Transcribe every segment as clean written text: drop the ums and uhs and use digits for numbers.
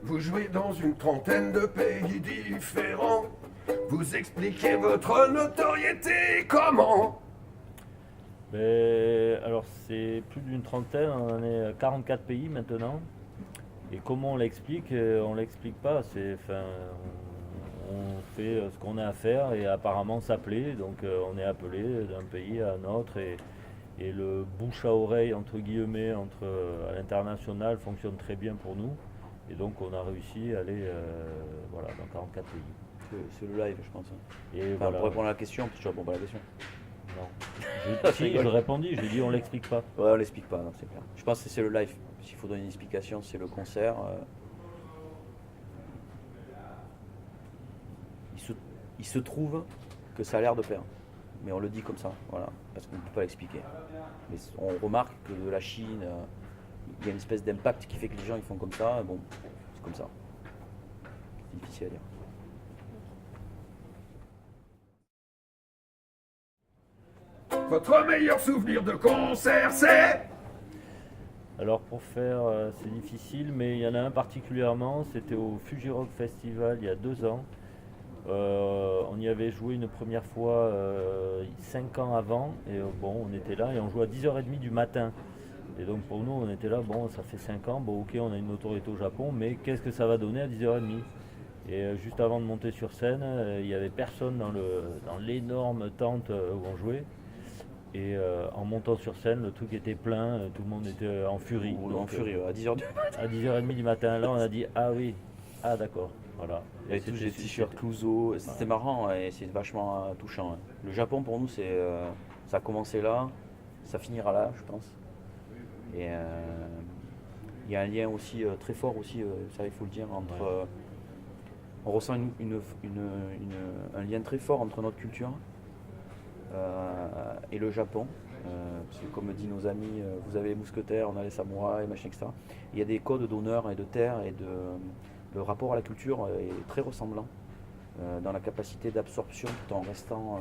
Vous jouez dans une trentaine de pays différents. Vous expliquez votre notoriété comment? Alors c'est plus d'une trentaine, on en est à 44 pays maintenant. Et comment on l'explique? On l'explique pas. On fait ce qu'on a à faire et apparemment ça plaît. Donc on est appelé d'un pays à un autre et le bouche à oreille entre guillemets à l'international fonctionne très bien pour nous. Et donc on a réussi à aller voilà, dans 44 pays. C'est le live, je pense. Et Enfin, voilà. pour répondre à la question, parce que tu réponds pas à la question. Non. Si, je répondis, j'ai dit on l'explique pas. Ouais, on l'explique pas, non, c'est clair. Je pense que c'est le live. S'il faut donner une explication, c'est le concert. Il se trouve que ça a l'air de plaire. Mais on le dit comme ça, voilà, parce qu'on ne peut pas l'expliquer. Mais on remarque que de la Chine, il y a une espèce d'impact qui fait que les gens ils font comme ça. Bon, c'est comme ça. C'est difficile à dire. Votre meilleur souvenir de concert, c'est? Alors pour faire, c'est difficile, mais il y en a un particulièrement, c'était au Fuji Rock Festival il y a 2 ans. On y avait joué une première fois 5 ans avant, et bon, on était là et on jouait à 10h30 du matin. Et donc pour nous, on était là, bon, ça fait 5 ans, bon ok, on a une notoriété au Japon, mais qu'est-ce que ça va donner à 10h30? Et juste avant de monter sur scène, il n'y avait personne dans l'énorme tente où on jouait. Et en montant sur scène, le truc était plein, tout le monde était en furie. Ou en Donc, furie, à 10h à 10h30 du matin, là, on a dit ah oui, ah d'accord, voilà. Et tous les t-shirts Clouseau, c'était marrant et c'est vachement touchant. Hein. Le Japon pour nous, ça a commencé là, ça finira là, je pense. Et il y a un lien aussi très fort aussi, ça il faut le dire, entre. On ressent un lien très fort entre notre culture et le Japon. Parce que comme disent nos amis, vous avez les mousquetaires, on a les samouraïs, machin, etc. Il y a des codes d'honneur et de terre et le rapport à la culture est très ressemblant dans la capacité d'absorption tout en restant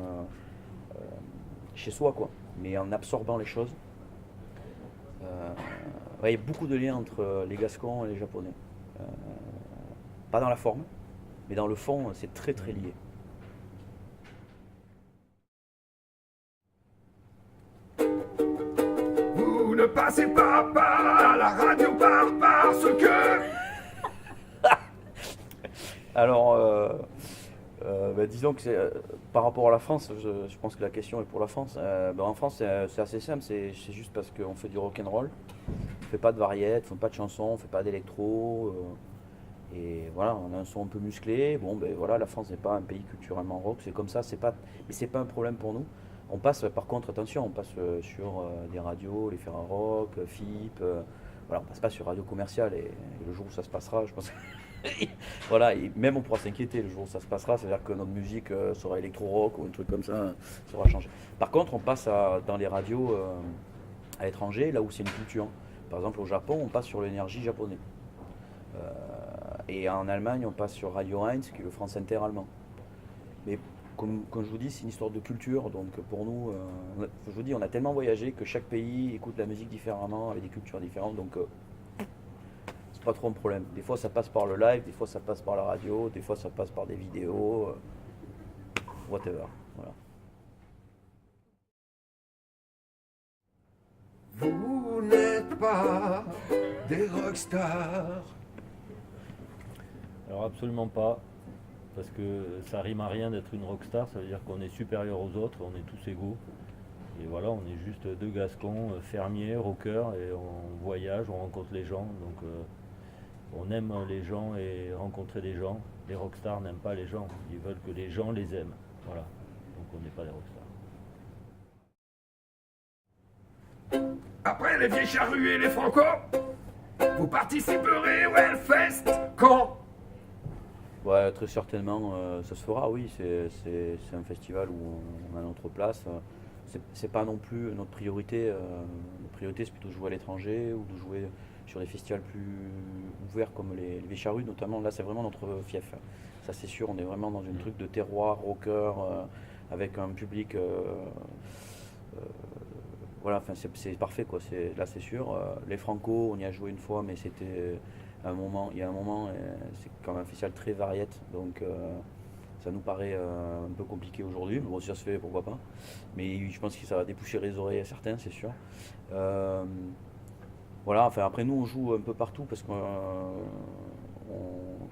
chez soi, quoi, mais en absorbant les choses. Ouais, il y a beaucoup de liens entre les Gascons et les Japonais. Pas dans la forme, mais dans le fond, c'est très très lié. Vous ne passez pas par la radio parce que... Alors, disons que par rapport à la France, je pense que la question est pour la France. En France, c'est assez simple, c'est juste parce qu'on fait du rock'n'roll. On fait pas de variété, on fait pas de chansons, on fait pas d'électro. Et voilà, on a un son un peu musclé. Bon, ben voilà, la France n'est pas un pays culturellement rock, c'est comme ça, mais c'est pas un problème pour nous. On passe, par contre, attention, on passe sur des radios, les Ferrarock, FIP. Voilà, on passe pas sur radio commerciale et le jour où ça se passera, je pense. Voilà, et même on pourra s'inquiéter le jour où ça se passera, c'est-à-dire que notre musique sera électro-rock ou un truc comme ça, ça aura changé. Par contre, on passe dans les radios à l'étranger, là où c'est une culture. Par exemple, au Japon, on passe sur l'énergie japonais. Et en Allemagne, on passe sur Radio 1, qui est le France Inter allemand. Mais comme je vous dis, c'est une histoire de culture, donc pour nous, je vous dis, on a tellement voyagé que chaque pays écoute la musique différemment, avec des cultures différentes, donc c'est pas trop un problème. Des fois ça passe par le live, des fois ça passe par la radio, des fois ça passe par des vidéos, whatever. Voilà. Vous n'êtes pas des rockstars. Alors absolument pas, parce que ça rime à rien d'être une rockstar, ça veut dire qu'on est supérieur aux autres, on est tous égaux. Et voilà, on est juste deux Gascons, fermiers, rockers, et on voyage, on rencontre les gens, donc on aime les gens et rencontrer des gens. Les rockstars n'aiment pas les gens, ils veulent que les gens les aiment. Voilà, donc on n'est pas des rockstars. Après les vieilles charrues et les franco, vous participerez au Hellfest quand? Ouais, très certainement, ça se fera, oui, c'est un festival où on a notre place. C'est pas non plus notre priorité. Notre priorité, c'est plutôt de jouer à l'étranger ou de jouer sur des festivals plus ouverts comme les Vieilles Charrues, notamment. Là, c'est vraiment notre fief. Ça, c'est sûr, on est vraiment dans un truc de terroir, rocker, avec un public. Voilà, enfin, c'est parfait, quoi. Là, c'est sûr. Les Franco, on y a joué une fois, mais c'était il y a un moment, c'est quand même un festival très variette, donc ça nous paraît un peu compliqué aujourd'hui. Bon, si ça se fait, pourquoi pas. Mais je pense que ça va déboucher les oreilles à certains, c'est sûr. Voilà, enfin après nous on joue un peu partout parce que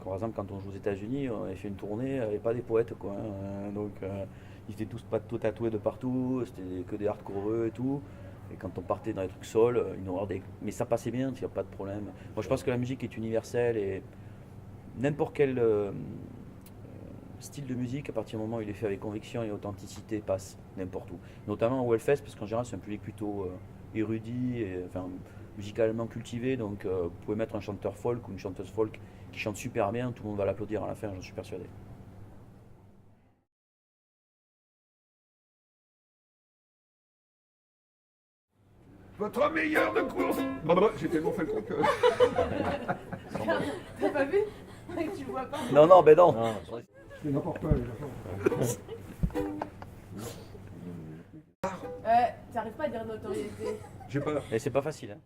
par exemple quand on joue aux États-Unis, on avait fait une tournée, il n'y avait pas des poètes quoi, hein, donc ils étaient tous pas tout tatoués de partout, c'était que des hardcoreux et tout. Et quand on partait dans les trucs soul, ils nous regardaient. Mais ça passait bien, il n'y a pas de problème. Moi je pense que la musique est universelle et n'importe quel style de musique, à partir du moment où il est fait avec conviction et authenticité, passe n'importe où. Notamment au Hellfest, parce qu'en général c'est un public plutôt érudit, et, enfin, musicalement cultivé, donc vous pouvez mettre un chanteur folk ou une chanteuse folk qui chante super bien, tout le monde va l'applaudir à la fin, j'en suis persuadé. Votre meilleur de course. J'ai tellement fait le con que. T'as pas vu? Tu le vois pas? Non, non, ben non. Non, C'est n'importe quoi, les enfants. T'arrives pas à dire notoriété. J'ai pas. Et c'est pas facile. Hein.